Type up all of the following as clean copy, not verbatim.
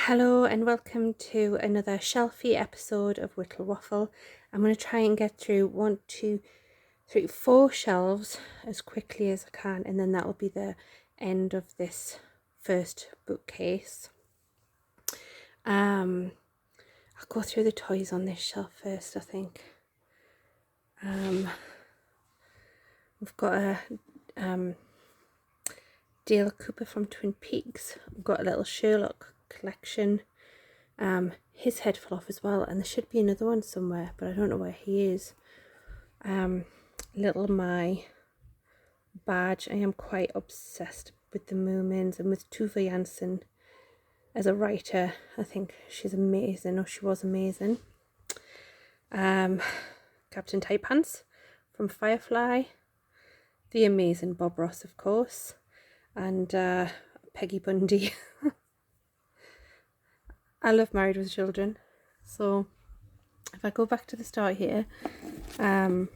Hello and welcome to another Shelfie episode of Whittle Waffle. I'm going to try and get through 4 shelves as quickly as I can, and then that will be the end of this first bookcase. I'll go through the toys on this shelf first, I think. We've got a Dale Cooper from Twin Peaks. We've got a little Sherlock collection. His head fell off as well, and there should be another one somewhere, but I don't know where he is. Little My badge. I am quite obsessed with the Moomins and with Tuva Janssen as a writer. I think she's amazing, or she was amazing. Captain Tight Pants from Firefly. The amazing Bob Ross, of course, and Peggy Bundy. I love Married with Children. So if I go back to the start here, I'm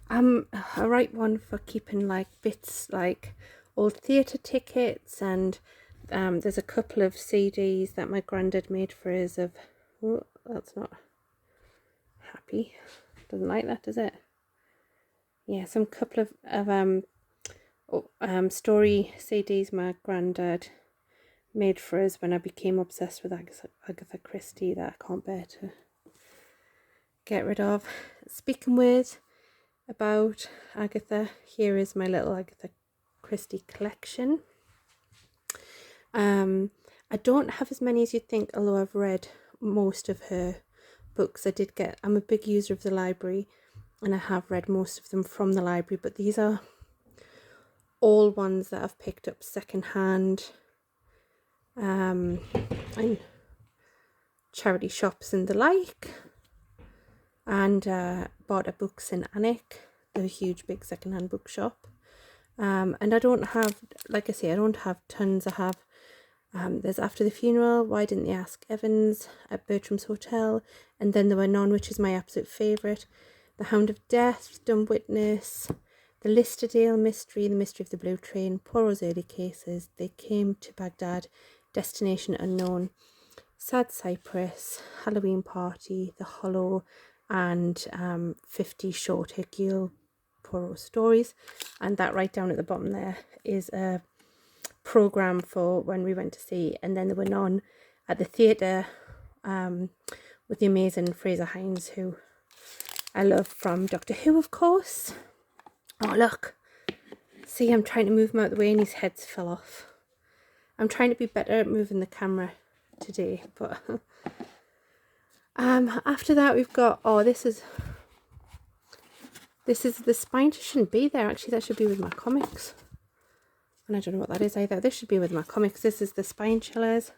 a right one for keeping like bits like old theatre tickets, and there's a couple of CDs that my granddad made for us of, oh, that's not happy, doesn't like that, does it? Yeah, some couple of story CDs my granddad made for us when I became obsessed with Agatha Christie that I can't bear to get rid of. Speaking about Agatha, here is my little Agatha Christie collection. I don't have as many as you'd think, although I've read most of her books. I'm a big user of the library, and I have read most of them from the library, but these are all ones that I've picked up secondhand in charity shops and the like, and bought at Books in Alnwick, the huge big secondhand bookshop. And I don't have, like I say, I don't have tons. I have there's After the Funeral, Why Didn't They Ask Evans, at Bertram's Hotel, and then there were none, which is my absolute favourite. The Hound of Death, Dumb Witness, The Listerdale Mystery, The Mystery of the Blue Train, Poirot's Early Cases, They Came to Baghdad, Destination Unknown, Sad Cypress, Halloween Party, The Hollow, and 50 short Hercule Poirot stories. And that right down at the bottom there is a programme for when we went to see, and then there were none at the theatre with the amazing Fraser Hines, who I love from Doctor Who, of course. Oh, look. See, I'm trying to move him out of the way and his heads fell off. I'm trying to be better at moving the camera today, but after that we've got, this is the spine. Shouldn't be there, actually. That should be with my comics, and I don't know what that is either. This should be with my comics. This is The Spine Chillers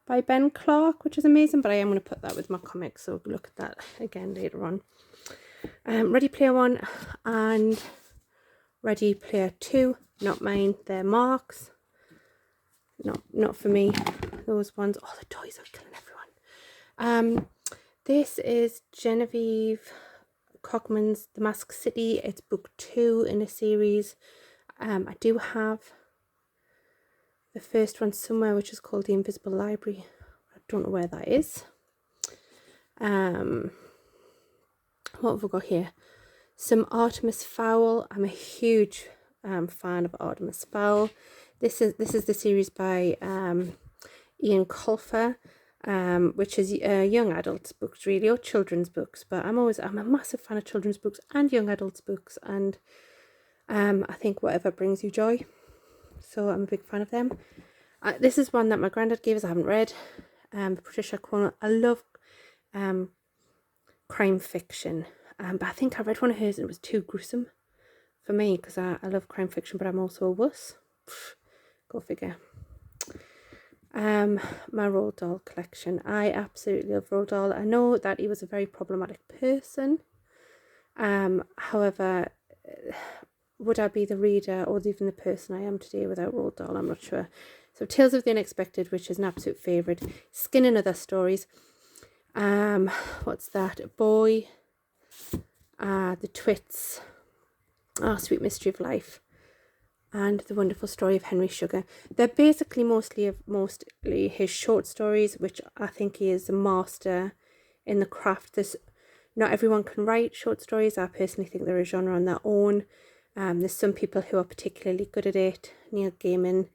by Ben Clark, which is amazing, but I am going to put that with my comics, so look at that again later on. Ready Player One and Ready Player Two, not mine, they're Mark's. Not for me, those ones. Oh, the toys are killing everyone. This is Genevieve Cockman's The Masked City. It's book 2 in a series. I do have the first one somewhere, which is called The Invisible Library. I don't know where that is. What have we got here? Some Artemis Fowl. I'm a huge fan of Artemis Fowl. This is the series by Ian Colfer, which is young adults books really, or children's books. But I'm a massive fan of children's books and young adults books, and I think whatever brings you joy. So I'm a big fan of them. This is one that my granddad gave us. I haven't read. Patricia Cornwell. I love crime fiction, but I think I read one of hers and it was too gruesome for me, because I love crime fiction, but I'm also a wuss. Go figure. My Roald Dahl collection. I absolutely love Roald Dahl. I know that he was a very problematic person. However, would I be the reader or even the person I am today without Roald Dahl? I'm not sure. So Tales of the Unexpected, which is an absolute favourite. Skin and Other Stories. What's that? Boy. The Twits. Sweet Mystery of Life. and The Wonderful Story of Henry Sugar. They're basically mostly his short stories, which I think he is a master in the craft. Not everyone can write short stories. I personally think they're a genre on their own. There's some people who are particularly good at it. Neil Gaiman.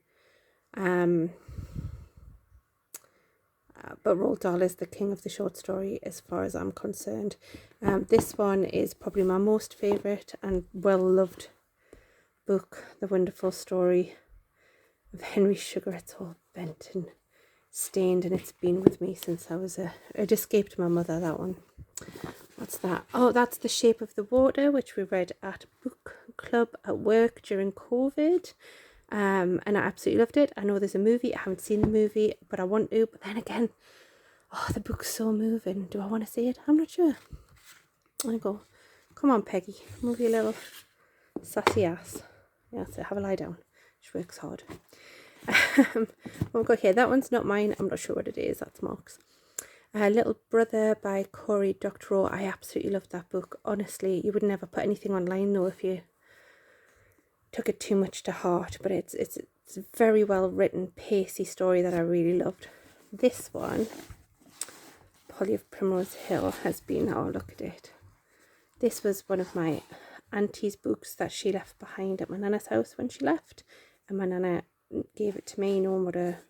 But Roald Dahl is the king of the short story as far as I'm concerned. This one is probably my most favourite and well-loved book, The Wonderful Story of Henry Sugar. It's all bent and stained, and it's been with me since I was it escaped my mother, that one. What's that? Oh, that's The Shape of the Water, which we read at book club at work during COVID. And I absolutely loved it. I know there's a movie. I haven't seen the movie, but I want to. But then again, oh, the book's so moving. Do I want to see it? I'm not sure. I go, come on, Peggy, move your little sassy ass. Yeah, so have a lie down. She works hard. We'll go here. That one's not mine. I'm not sure what it is. That's Mark's. Little Brother by Cory Doctorow. I absolutely loved that book. Honestly, you would never put anything online though if you took it too much to heart, but it's a very well written, pacey story that I really loved. This one, Polly of Primrose Hill, has been, oh, look at it. This was one of my auntie's books that she left behind at my nana's house when she left, and my nana gave it to me, knowing what a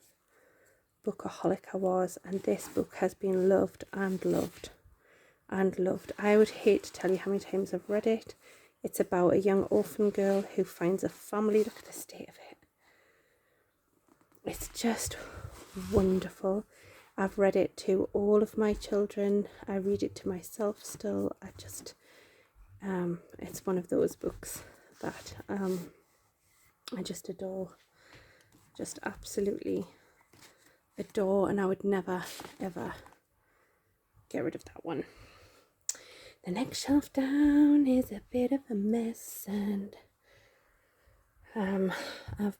bookaholic I was, and this book has been loved and loved and loved. I would hate to tell you how many times I've read it. It's about a young orphan girl who finds a family. Look at the state of it. It's just wonderful. I've read it to all of my children. I read it to myself still. It's one of those books that I just adore. Just absolutely adore, and I would never, ever get rid of that one. The next shelf down is a bit of a mess, and let's have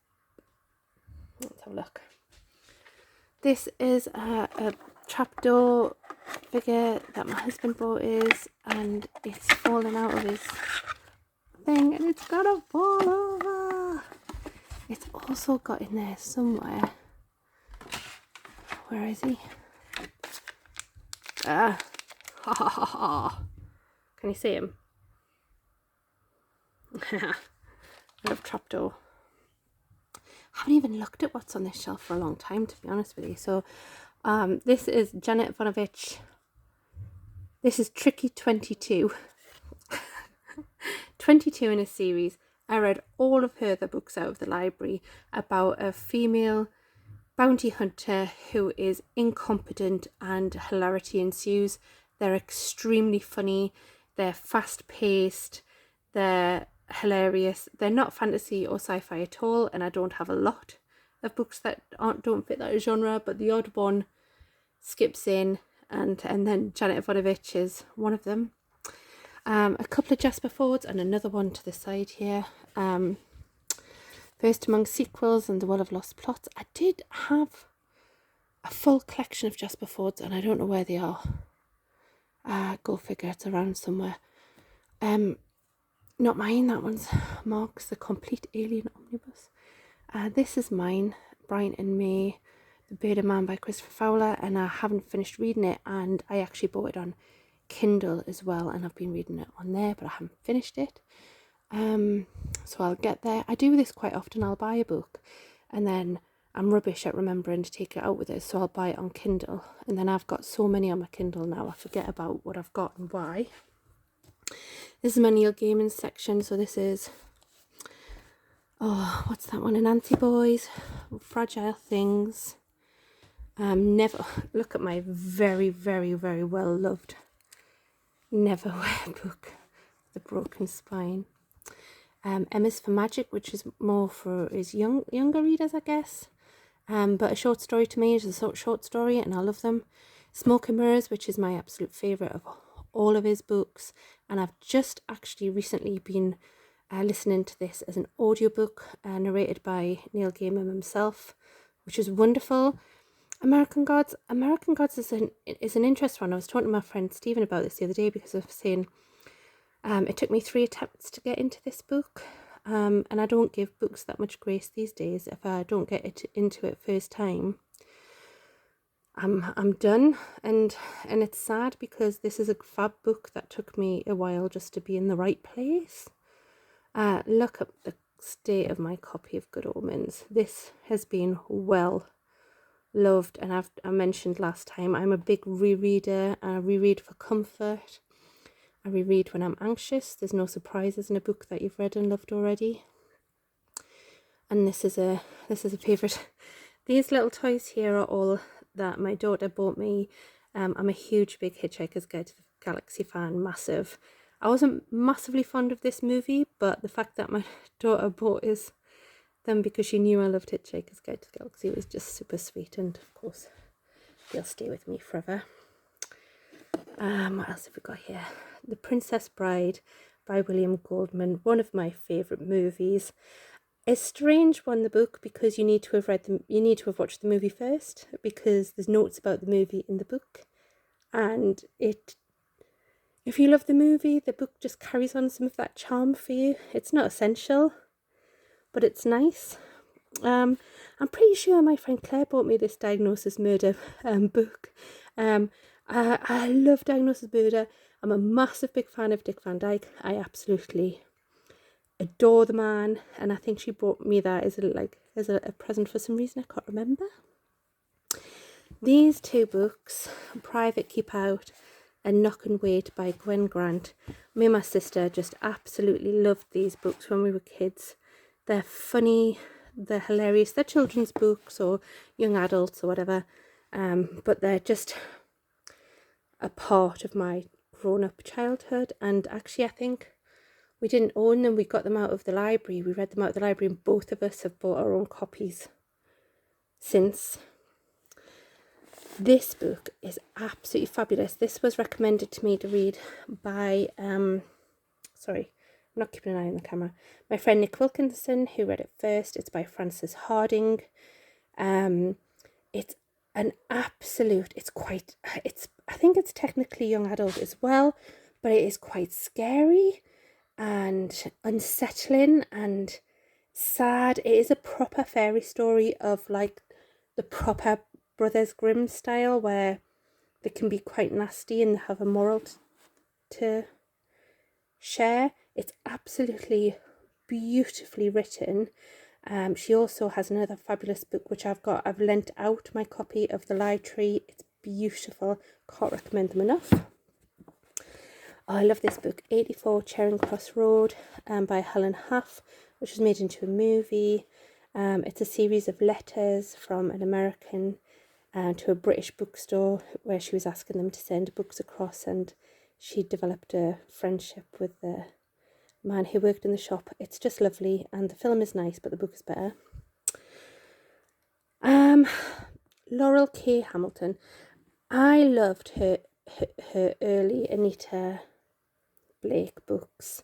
a look. This is a trapdoor figure that my husband bought us, and it's fallen out of his thing, and it's gonna fall over. It's also got in there somewhere. Where is he? Ha ha ha ha. Can you see him? I love trapdoor. I haven't even looked at what's on this shelf for a long time, to be honest with you. So this is Janet Vonovich. This is Tricky 22. 22 in a series. I read all of her other books out of the library about a female bounty hunter who is incompetent and hilarity ensues. They're extremely funny. They're fast-paced, they're hilarious. They're not fantasy or sci-fi at all, and I don't have a lot of books that don't fit that genre, but the odd one skips in, and then Janet Vonovich is one of them. A couple of Jasper Fords and another one to the side here. First Among Sequels and The Well of Lost Plots. I did have a full collection of Jasper Fords, and I don't know where they are. Go figure, it's around somewhere. Not mine, that one's Mark's, The Complete Alien Omnibus. This is mine, Brian and May, The Bearded Man by Christopher Fowler, and I haven't finished reading it, and I actually bought it on Kindle as well, and I've been reading it on there, but I haven't finished it. So I'll get there. I do this quite often. I'll buy a book, and then I'm rubbish at remembering to take it out with us, so I'll buy it on Kindle, and then I've got so many on my Kindle now I forget about what I've got and why. This is my Neil Gaiman section. So this is, oh, what's that one? Anansi Boys, Fragile Things. Never, look at my very, very, very well loved Neverwhere book, The Broken Spine. Emma's for Magic, which is more for his younger readers, I guess. But A Short Story to Me is a short story, and I love them. Smoke and Mirrors, which is my absolute favourite of all of his books, and I've just actually recently been listening to this as an audiobook narrated by Neil Gaiman himself, which is wonderful. American Gods is an interesting one. I was talking to my friend Stephen about this the other day, because I was saying it took me 3 attempts to get into this book. and I don't give books that much grace these days. If I don't get into it first time, I'm done, and it's sad because this is a fab book that took me a while just to be in the right place. Look at the state of my copy of Good Omens. This has been well loved, and I mentioned last time I'm a big rereader. I reread for comfort. I reread when I'm anxious. There's no surprises in a book that you've read and loved already. And this is a favourite. These little toys here are all that my daughter bought me. I'm a huge big Hitchhiker's Guide to the Galaxy fan, massive. I wasn't massively fond of this movie, but the fact that my daughter bought them because she knew I loved Hitchhiker's Guide to the Galaxy was just super sweet, and of course they'll stay with me forever. What else have we got here? The Princess Bride by William Goldman, one of my favourite movies. A strange one, the book, because you need to have watched the movie first, because there's notes about the movie in the book, and if you love the movie, the book just carries on some of that charm for you. It's not essential, but it's nice. I'm pretty sure my friend Claire bought me this Diagnosis Murder book. I love Diagnosis Murder. I'm a massive big fan of Dick Van Dyke. I absolutely adore the man, and I think she bought me that as a present for some reason I can't remember. These two books, Private Keep Out and Knock and Wait by Gwen Grant. Me and my sister just absolutely loved these books when we were kids. They're funny, they're hilarious, they're children's books or young adults or whatever, but they're just a part of my grown-up childhood. And actually I think we didn't own them, we got them out of the library. We read them out of the library, and both of us have bought our own copies since. This book is absolutely fabulous. This was recommended to me to read by, sorry, I'm not keeping an eye on the camera, my friend Nick Wilkinson, who read it first. It's by Frances Harding. It's an absolute, I think it's technically young adult as well, but it is quite scary and unsettling and sad. It is a proper fairy story of like the proper Brothers Grimm style, where they can be quite nasty and have a moral to share. It's absolutely beautifully written. She also has another fabulous book which I've lent out my copy of The Lie Tree. It's beautiful, can't recommend them enough. Oh, I love this book, 84 Charing Cross Road by Helen Huff, which was made into a movie. It's a series of letters from an American to a British bookstore where she was asking them to send books across, and she developed a friendship with the man who worked in the shop. It's just lovely, and the film is nice, but the book is better. Laurel K. Hamilton. I loved her early Anita Blake books.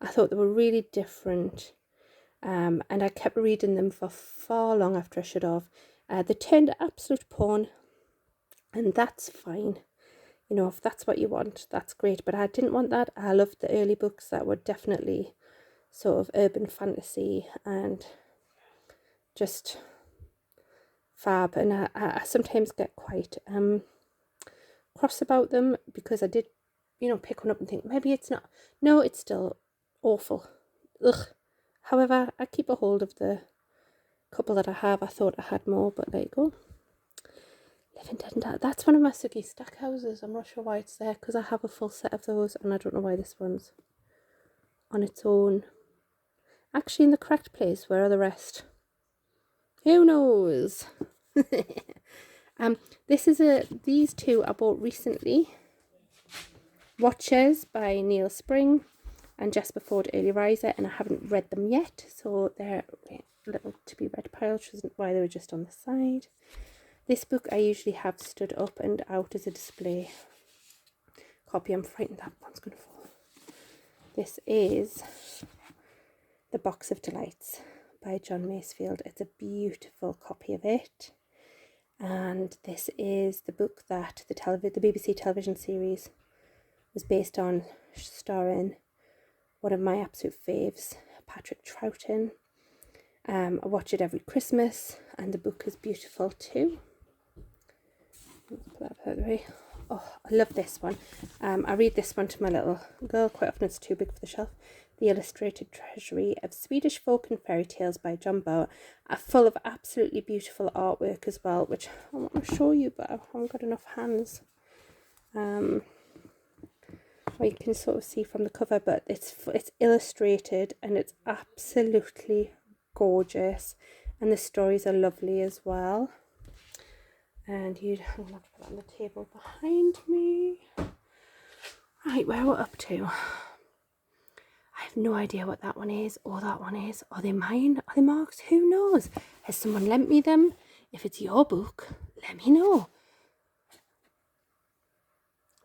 I thought they were really different, and I kept reading them for far long after I should have. They turned absolute porn, and that's fine. You know, if that's what you want, that's great. But I didn't want that. I loved the early books that were definitely sort of urban fantasy and just fab. And I sometimes get quite cross about them, because I did, pick one up and think, maybe it's not. No, it's still awful. Ugh. However, I keep a hold of the couple that I have. I thought I had more, but there you go. Living Dead and Dark. That's one of my Sookie stack houses. I'm not sure why it's there, because I have a full set of those, and I don't know why this one's on its own. Actually in the correct place. Where are the rest? Who knows? These two I bought recently. Watchers by Neil Spring and Jasper Ford Early Riser, and I haven't read them yet, so they're a little to be read pile, which isn't why they were just on the side. This book I usually have stood up and out as a display copy. I'm frightened that one's going to fall. This is The Box of Delights by John Masefield. It's a beautiful copy of it. And this is the book that the BBC television series was based on, starring one of my absolute faves, Patrick Troughton. I watch it every Christmas, and the book is beautiful too. Let's put that further away. Oh, I love this one. I read this one to my little girl quite often. It's too big for the shelf. The Illustrated Treasury of Swedish Folk and Fairy Tales by John Bauer, full of absolutely beautiful artwork as well, which I want to show you, but I haven't got enough hands. Well, you can sort of see from the cover, but it's illustrated and it's absolutely gorgeous, and the stories are lovely as well. And I'm gonna have to put that on the table behind me. Right, where we're up to. I have no idea what that one is or that one is. Are they mine? Are they Mark's? Who knows? Has someone lent me them? If it's your book, let me know.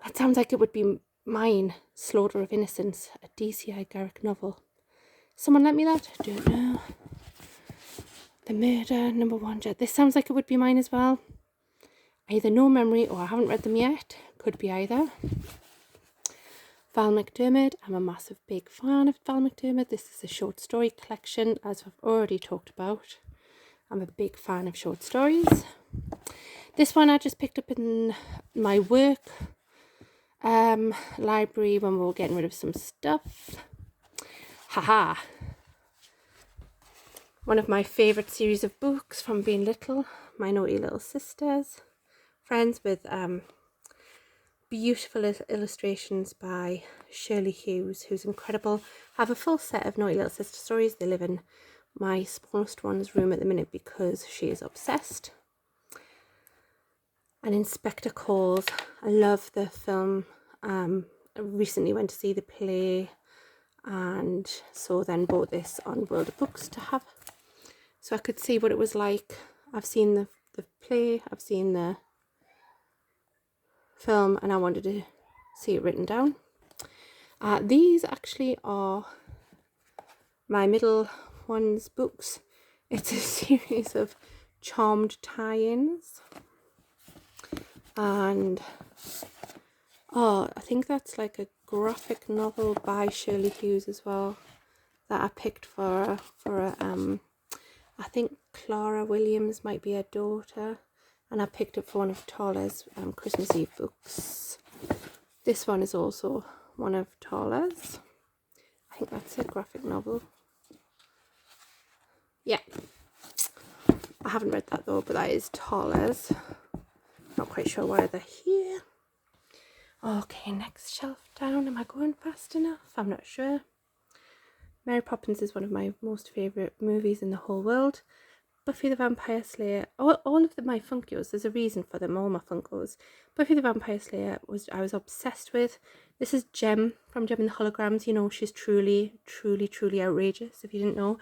That sounds like it would be mine. Slaughter of Innocence, a DCI Garrick novel. Someone lent me that? I don't know. The Murder, #1. This sounds like it would be mine as well. Either no memory or I haven't read them yet. Could be either. Val McDermid. I'm a massive big fan of Val McDermid. This is a short story collection, as I've already talked about. I'm a big fan of short stories. This one I just picked up in my work library when we were getting rid of some stuff. Haha. One of my favourite series of books from being little. My Naughty Little Sisters. Friends, with beautiful illustrations by Shirley Hughes, who's incredible. I have a full set of Naughty Little Sister stories. They live in my smallest one's room at the minute because she is obsessed. And Inspector Calls. I love the film. I recently went to see the play, and so then bought this on World of Books to have, so I could see what it was like. I've seen the play, I've seen the film, and I wanted to see it written down. These actually are my middle one's books. It's a series of charmed tie-ins, and I think that's like a graphic novel by Shirley Hughes as well that I picked for I think Clara Williams might be her daughter, and I picked it for one of Tala's Christmas Eve books. This one is also one of Tala's. I think that's a graphic novel. Yeah. I haven't read that though, but that is Tala's. Not quite sure why they're here. Okay, next shelf down. Am I going fast enough? I'm not sure. Mary Poppins is one of my most favourite movies in the whole world. Buffy the Vampire Slayer, all of my Funkos, there's a reason for them, all my Funkos. Buffy the Vampire Slayer I was obsessed with. This is Jem from Jem and the Holograms. You know, she's truly, truly, truly outrageous, if you didn't know.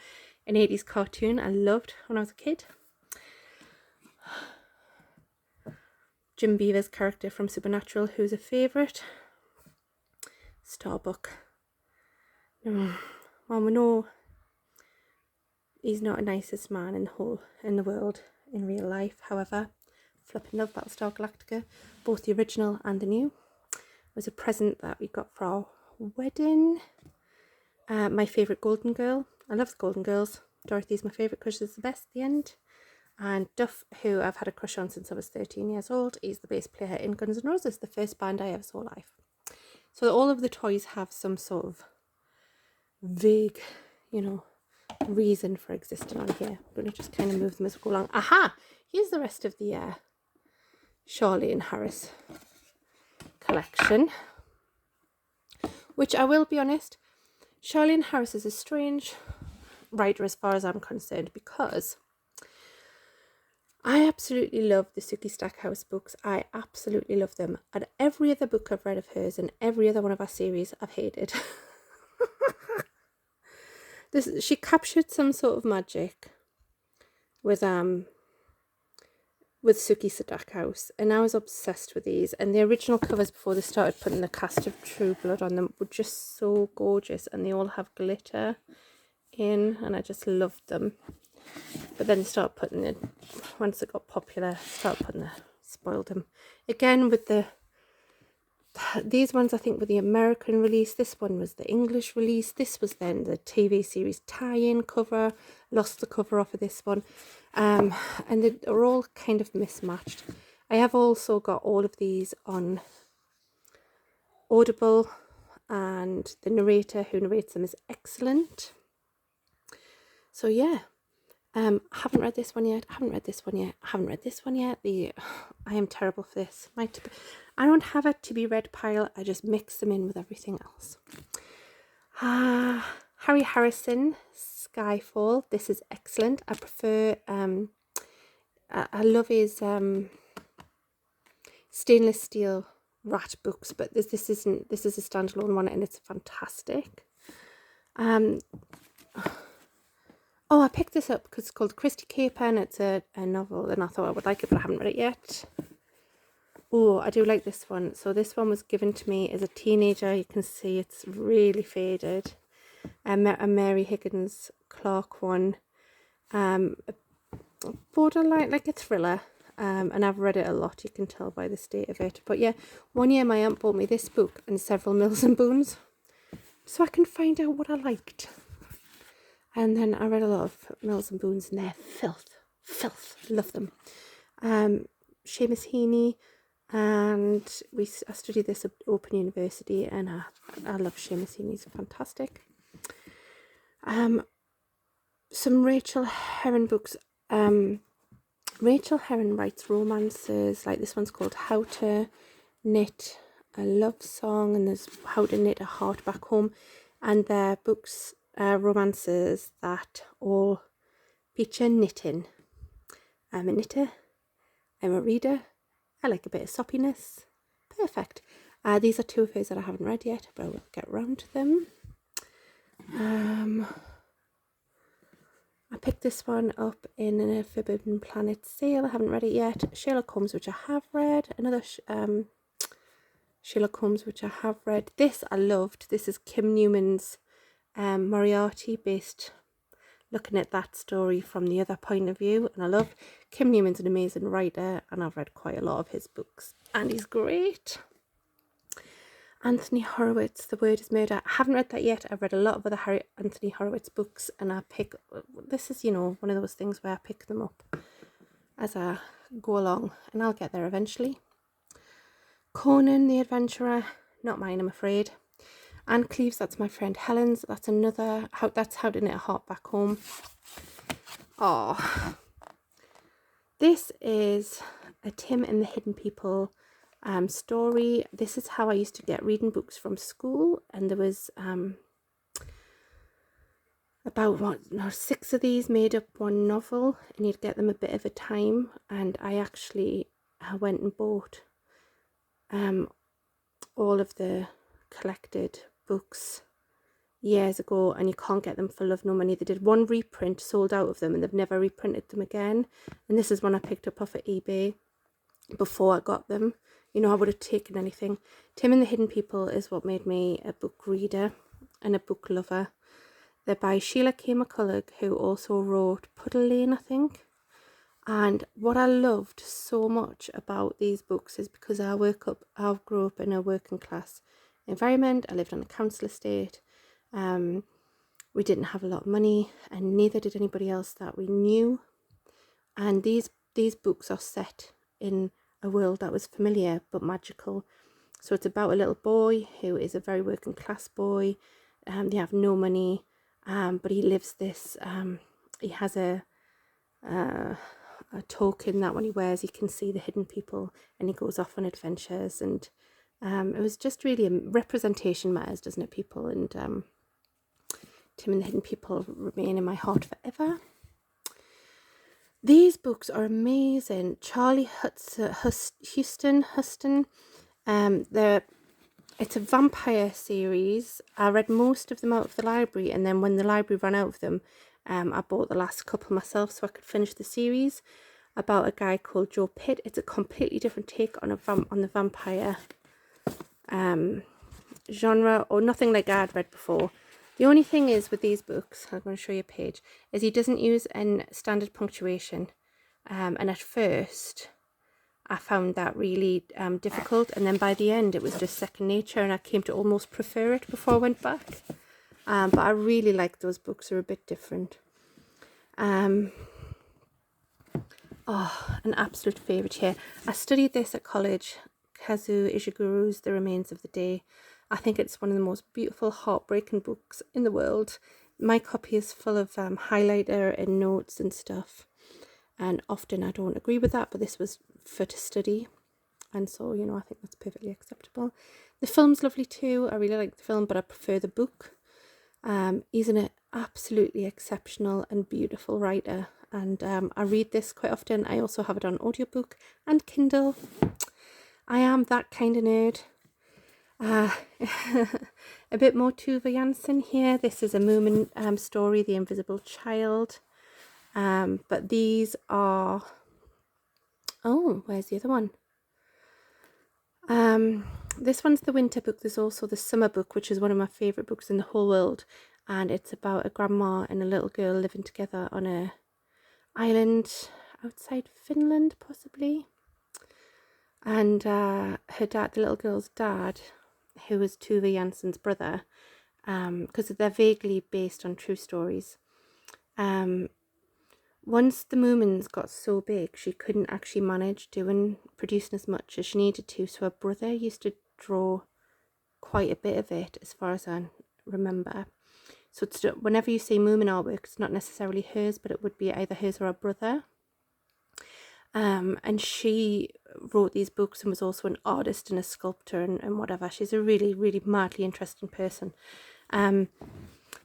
An 80s cartoon I loved when I was a kid. Jim Beaver's character from Supernatural, who's a favourite. Starbuck. Well, we know he's not the nicest man in the world in real life. However, flipping love Battlestar Galactica, both the original and the new. It was a present that we got for our wedding. My favourite Golden Girl. I love the Golden Girls. Dorothy's my favourite because she's the best at the end. And Duff, who I've had a crush on since I was 13 years old, is the bass player in Guns N' Roses, the first band I ever saw live. So all of the toys have some sort of vague, reason for existing on here. I'm going to just kind of move them as we go along. Aha! Here's the rest of the Charlene Harris collection. Which I will be honest, Charlene Harris is a strange writer as far as I'm concerned, because I absolutely love the Sookie Stackhouse books. I absolutely love them. And every other book I've read of hers and every other one of our series I've hated. She captured some sort of magic with Sookie Stackhouse, and I was obsessed with these. And the original covers before they started putting the cast of True Blood on them were just so gorgeous, and they all have glitter in, and I just loved them. But then start putting it, once it got popular, spoiled them again with the these ones I think were the American release. This one was the English release. This was then the TV series tie-in cover. Lost the cover off of this one. And they're all kind of mismatched. I have also got all of these on Audible, and the narrator who narrates them is excellent. So yeah, haven't read this one yet. Haven't read this one yet. Haven't read this one yet. I am terrible for this. I don't have a to be read pile. I just mix them in with everything else. Harry Harrison, Skyfall. This is excellent. I prefer. I love his stainless steel rat books, but this isn't. This is a standalone one, and it's fantastic. Oh, I picked this up because it's called Christie Caper, and it's a novel, and I thought I would like it, but I haven't read it yet. Oh, I do like this one. So this one was given to me as a teenager. You can see it's really faded. A Mary Higgins Clark one. Borderline, like a thriller. And I've read it a lot, you can tell by the state of it. But yeah, one year my aunt bought me this book and several Mills and Boons, so I can find out what I liked. And then I read a lot of Mills and Boons, and they're filth, love them. Seamus Heaney, and I studied this at Open University, and I love Seamus Heaney, he's fantastic. Some Rachel Herron books. Rachel Herron writes romances, like this one's called How to Knit a Love Song, and there's How to Knit a Heart Back Home, and they're books, romances that all feature knitting. I'm a knitter, I'm a reader, I like a bit of soppiness. Perfect. These are two of hers that I haven't read yet, but I will get round to them. I picked this one up in a Forbidden Planet sale. I haven't read it yet. Sherlock Holmes, which I have read. Another Sherlock Holmes, which I have read. This I loved. This is Kim Newman's Moriarty, based looking at that story from the other point of view. And I love Kim Newman's an amazing writer, and I've read quite a lot of his books, and he's great. Anthony Horowitz, The Word is Murder. I haven't read that yet. I've read a lot of other Anthony Horowitz books, and this is, one of those things where I pick them up as I go along, and I'll get there eventually. Conan the Adventurer, not mine, I'm afraid. Anne Cleeves, that's my friend Helen's. That's another, that's How to Knit a Heart Back Home. Oh, this is a Tim and the Hidden People story. This is how I used to get reading books from school, and there was about 6 of these made up one novel, and you'd get them a bit of a time. And I went and bought all of the collected books years ago, and you can't get them for love nor money. They did one reprint, sold out of them, and they've never reprinted them again. And this is one I picked up off of eBay before I got them. I would have taken anything. Tim and the Hidden People is what made me a book reader and a book lover. They're by Sheila K. McCullough, who also wrote Puddle Lane, I think. And what I loved so much about these books is because I grew up in a working class environment. I lived on a council estate. We didn't have a lot of money, and neither did anybody else that we knew. And these books are set in a world that was familiar but magical. So it's about a little boy who is a very working class boy. They have no money, but he lives this. He has a token that when he wears, he can see the hidden people, and he goes off on adventures. And it was just really, representation matters, doesn't it, people? And Tim and the Hidden People remain in my heart forever. These books are amazing. Charlie Huston. It's a vampire series. I read most of them out of the library, and then when the library ran out of them, I bought the last couple myself so I could finish the series, about a guy called Joe Pitt. It's a completely different take on the vampire genre, or nothing like I'd read before. The only thing is with these books, I'm going to show you a page, is he doesn't use standard punctuation. And at first, I found that really difficult, and then by the end it was just second nature, and I came to almost prefer it before I went back. But I really like those books. They're a bit different. Oh, an absolute favourite here. I studied this at college, Kazuo Ishiguro's The Remains of the Day. I think it's one of the most beautiful, heartbreaking books in the world. My copy is full of highlighter and notes and stuff, and often I don't agree with that, but this was for to study, and so, you know, I think that's perfectly acceptable. The film's lovely too. I really like the film, but I prefer the book. He's an absolutely exceptional and beautiful writer, and I read this quite often. I also have it on audiobook and Kindle. I am that kind of nerd. A bit more Tuva Janssen here. This is a Moomin story, The Invisible Child. But these are... Oh, where's the other one? This one's the winter book. There's also the summer book, which is one of my favourite books in the whole world. And it's about a grandma and a little girl living together on a island outside Finland, possibly. And her dad, the little girl's dad, who was Tuva Janssen's brother, because they're vaguely based on true stories. Once the Moomins got so big, she couldn't actually manage producing as much as she needed to. So her brother used to draw quite a bit of it, as far as I remember. So it's, whenever you say Moomin artwork, it's not necessarily hers, but it would be either hers or her brother. And she wrote these books and was also an artist and a sculptor and whatever. She's a really, really madly interesting person.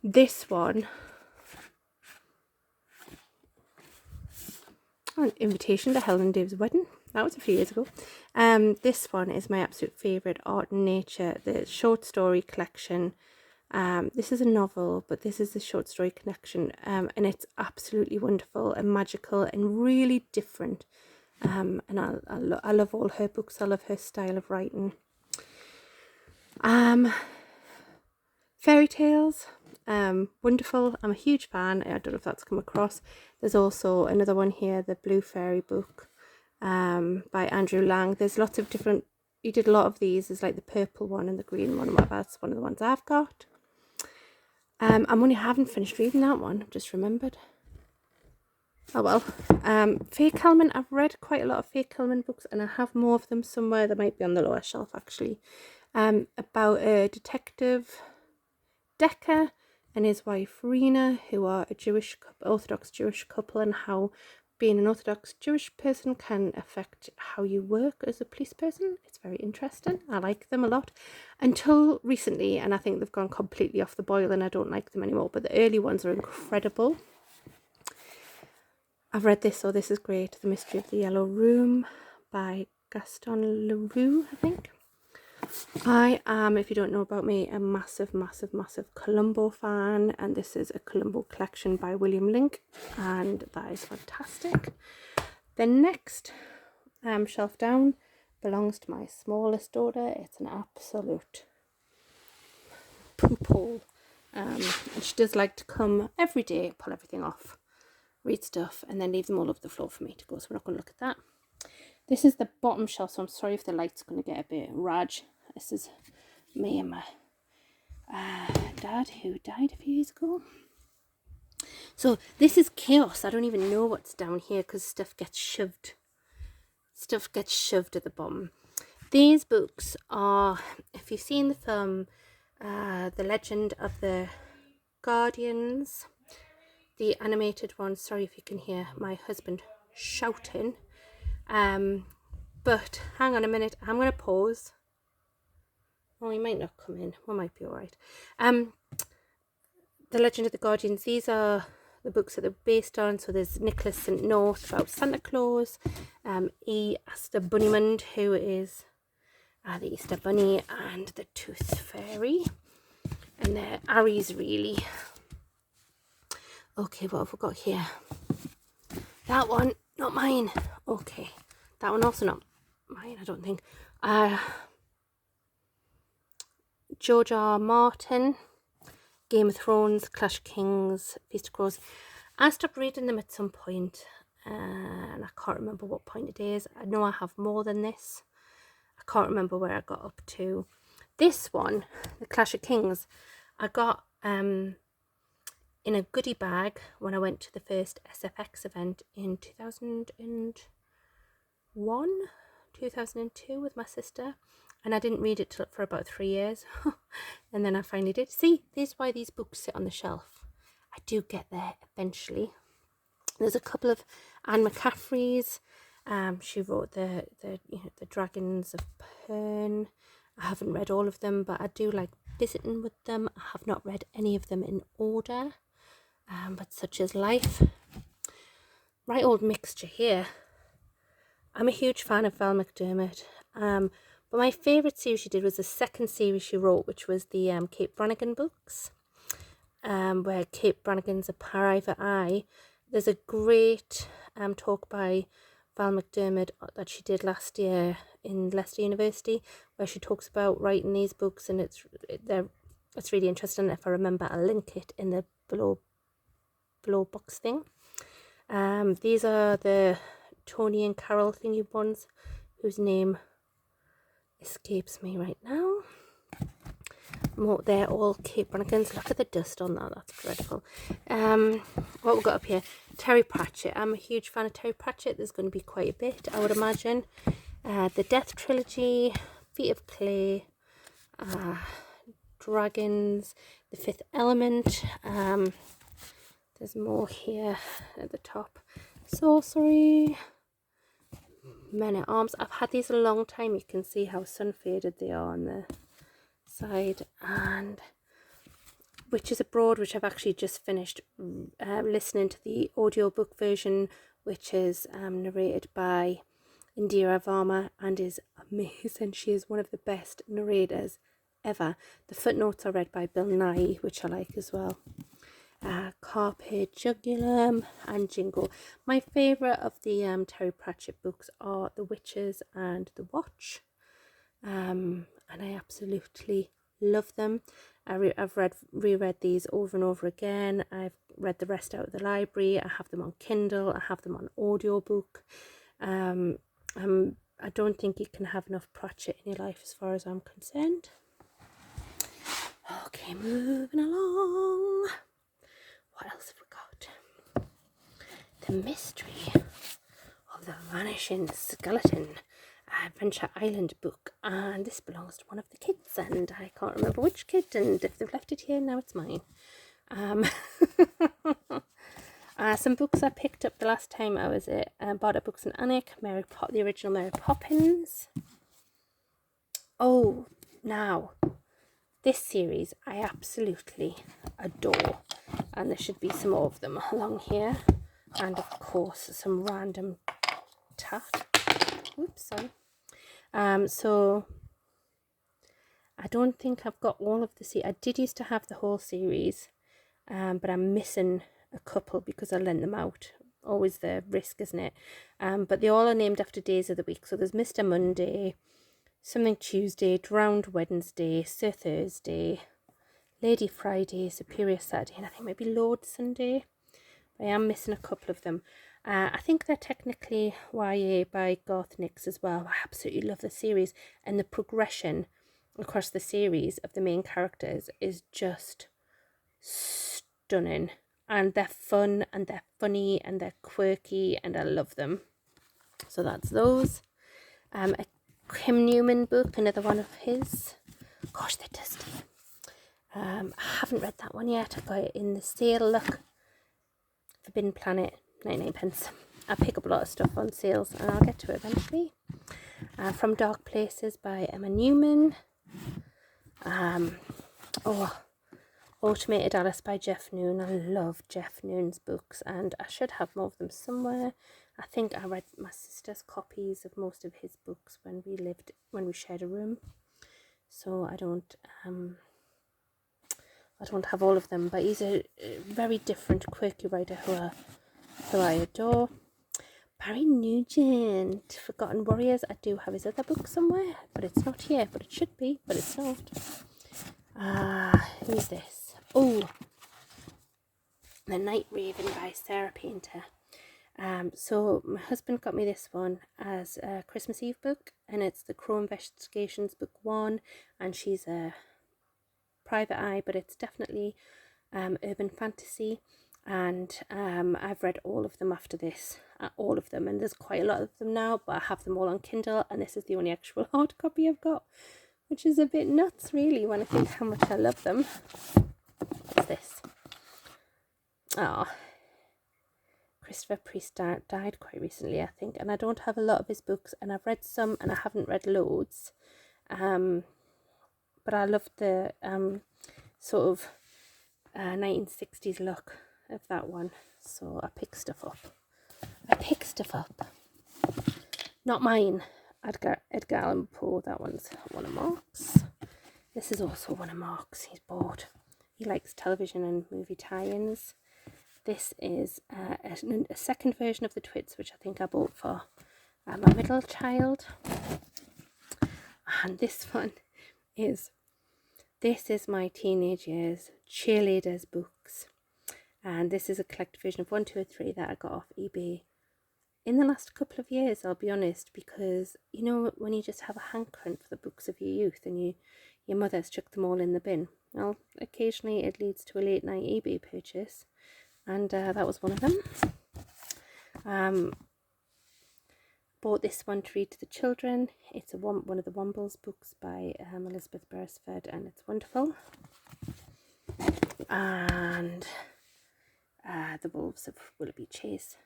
This one, an invitation to Helen Dave's wedding. That was a few years ago. This one is my absolute favourite, Art and Nature, the short story collection. This is a novel, but this is the short story collection, and it's absolutely wonderful and magical and really different. And I love all her books. I love her style of writing. Fairy tales, wonderful. I'm a huge fan. I don't know if that's come across. There's also another one here, the Blue Fairy book, by Andrew Lang. There's lots of different. He did a lot of these. There's like the purple one and the green one. That's one of the ones I've got. I haven't finished reading that one. I've just remembered. Oh well. Faye Kelman. I've read quite a lot of Faye Kelman books, and I have more of them somewhere. They might be on the lower shelf actually. About a detective, Decker, and his wife Rena, who are a Orthodox Jewish couple, and how being an Orthodox Jewish person can affect how you work as a police person. It's very interesting. I like them a lot. Until recently, and I think they've gone completely off the boil and I don't like them anymore, but the early ones are incredible. I've read this, so this is great. The Mystery of the Yellow Room by Gaston Leroux, I think. I am, if you don't know about me, a massive, massive, massive Columbo fan, and this is a Columbo collection by William Link, and that is fantastic. The next shelf down belongs to my smallest daughter. It's an absolute poop hole, and she does like to come every day, pull everything off, read stuff, and then leave them all over the floor for me to go, so we're not going to look at that. This is the bottom shelf, so I'm sorry if the light's going to get a bit raj. This is me and my dad, who died a few years ago. So this is chaos. I don't even know what's down here because stuff gets shoved. Stuff gets shoved at the bottom. These books are, if you've seen the film, The Legend of the Guardians, the animated one. Sorry if you can hear my husband shouting. But hang on a minute. I'm going to pause. Oh, he might not come in. We might be all right. The Legend of the Guardians. These are the books that they're based on. So there's Nicholas St. North about Santa Claus. E. Aster Bunnymund, who is the Easter Bunny, and the Tooth Fairy. And they're Aries, really. Okay, what have we got here? That one, not mine. Okay, that one also not mine, I don't think. George R. Martin, Game of Thrones, Clash of Kings, Feast of Crows. I stopped reading them at some point, and I can't remember what point it is. I know I have more than this. I can't remember where I got up to. This one, the Clash of Kings, I got in a goodie bag when I went to the first SFX event in 2001, 2002 with my sister, and I didn't read it for about 3 years. And then I finally did. See, this is why these books sit on the shelf. I do get there eventually. There's a couple of Anne McCaffrey's. She wrote the Dragons of Pern. I haven't read all of them, but I do like visiting with them. I have not read any of them in order, but such is life. Right old mixture here. I'm a huge fan of Val McDermid, but my favourite series she did was the second series she wrote, which was the Kate Brannigan books, where Kate Brannigan's a private eye. There's a great talk by Val McDermid that she did last year in Leicester University, where she talks about writing these books, and it's really interesting. If I remember, I'll link it in the below box thing. These are the Tony and Carol thingy ones, whose name escapes me right now. They're all Kate Brannigan's. Look at the dust on that. That's dreadful. What we've got up here, Terry Pratchett. I'm a huge fan of Terry Pratchett. There's going to be quite a bit, I would imagine. The Death Trilogy, Feet of Clay, Dragons, The Fifth Element. There's more here at the top. Sorcery, Men at Arms. I've had these a long time. You can see how sun faded they are on the side. And Witches Abroad, which I've actually just finished listening to the audiobook version, which is narrated by Indira Varma and is amazing. She is one of the best narrators ever. The footnotes are read by Bill Nye, which I like as well. Carpe Jugulum and Jingo. My favourite of the Terry Pratchett books are The Witches and The Watch, and I absolutely love them. I've reread these over and over again. I've read the rest out of the library. I have them on Kindle. I have them on audiobook. I don't think you can have enough Pratchett in your life as far as I'm concerned. Okay, moving along. What else have we got? The Mystery of the Vanishing Skeleton Adventure Island book, and this belongs to one of the kids, and I can't remember which kid, and if they've left it here, now it's mine. Some books I picked up the last time I was at Barter Books and Annick, the original Mary Poppins. Oh, now, this series I absolutely adore, and there should be some more of them along here, and of course some random tat. Oops, sorry. So I don't think I've got all of the series. I did used to have the whole series, but I'm missing a couple because I lent them out. Always the risk, isn't it? But they all are named after days of the week. So there's Mr. Monday, Something Tuesday, Drowned Wednesday, Sir Thursday, Lady Friday, Superior Saturday, and I think maybe Lord Sunday. I am missing a couple of them. I think they're technically YA by Garth Nix as well. I absolutely love the series, and the progression across the series of the main characters is just stunning. And they're fun, and they're funny, and they're quirky, and I love them. So that's those. A Kim Newman book, another one of his. Gosh, they're dusty. I haven't read that one yet. I got it in the sale. Look, Forbidden Planet, 99p. I pick up a lot of stuff on sales, and I'll get to it eventually. From Dark Places by Emma Newman. Automated Alice by Jeff Noon. I love Jeff Noon's books, and I should have more of them somewhere. I think I read my sister's copies of most of his books when we shared a room. So I don't have all of them, but he's a very different, quirky writer who I adore. Barry Nugent, Forgotten Warriors. I do have his other book somewhere, but it's not here. But it should be, but it's not. Who's this? Oh, The Night Raven by Sarah Painter. So my husband got me this one as a Christmas Eve book, and it's the Crow Investigations book 1, and she's a private eye, but it's definitely urban fantasy, and I've read all of them after this, all of them, and there's quite a lot of them now, but I have them all on Kindle, and this is the only actual hard copy I've got, which is a bit nuts really when I think how much I love them. What's this? Oh, Christopher Priest died quite recently, I think, and I don't have a lot of his books, and I've read some and I haven't read loads, but I loved the sort of 1960s look of that one, so I pick stuff up. Not mine. Edgar Allan Poe, that one's one of Mark's. This is also one of Mark's. He's bored. He likes television and movie tie-ins. This is a second version of the Twits, which I think I bought for my middle child. And this one is my teenage years cheerleaders books. And this is a collected version of 1, 2, or 3 that I got off eBay in the last couple of years, I'll be honest, because you know when you just have a hankering for the books of your youth and your mother's chucked them all in the bin. Well, occasionally it leads to a late night eBay purchase, and that was one of them. Bought this one to read to the children. It's one of the Wombles books by Elizabeth Beresford, and it's wonderful. And The Wolves of Willoughby Chase,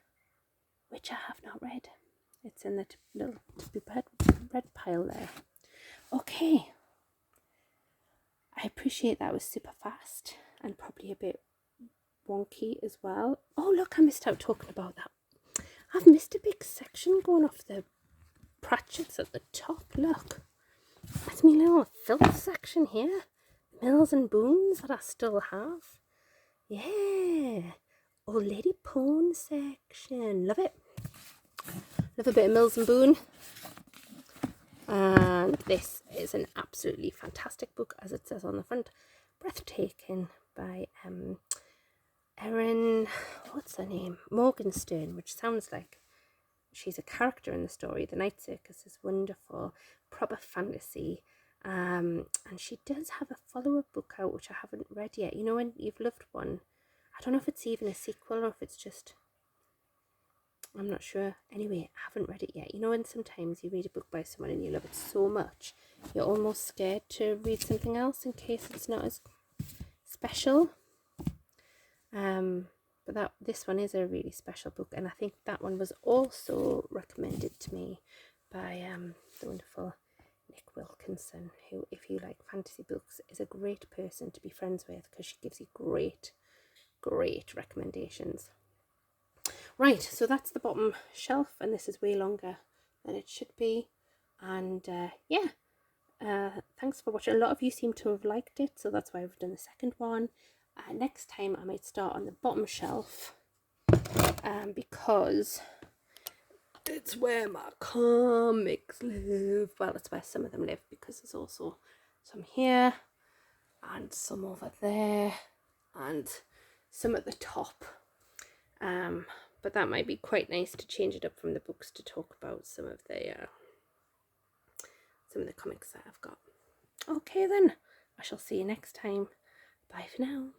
which I have not read. It's in the little to-be read pile there. Okay. I appreciate that was super fast and probably a bit wonky as well. Oh, look, I missed out talking about that. I've missed a big section going off the Pratchett's at the top. Look. That's my little filth section here. Mills and Boons that I still have. Yeah. Old Lady Pone section. Love it. Love a bit of Mills and Boon. And this is an absolutely fantastic book, as it says on the front. Breathtaking by Erin, what's her name? Morgenstern, which sounds like she's a character in the story. The Night Circus is wonderful. Proper fantasy. And she does have a follow-up book out, which I haven't read yet. You know when you've loved one? I don't know if it's even a sequel or if it's just... I'm not sure. Anyway, I haven't read it yet. You know when sometimes you read a book by someone and you love it so much, you're almost scared to read something else in case it's not as special. But this one is a really special book, and I think that one was also recommended to me by the wonderful Nick Wilkinson, who, if you like fantasy books, is a great person to be friends with because she gives you great recommendations. Right, so that's the bottom shelf, and this is way longer than it should be. And thanks for watching. A lot of you seem to have liked it, so that's why I've done the second one. Next time I might start on the bottom shelf, because it's where my comics live. Well, it's where some of them live, because there's also some here and some over there and some at the top. But that might be quite nice to change it up from the books to talk about some of the comics that I've got. Okay then, I shall see you next time. Bye for now.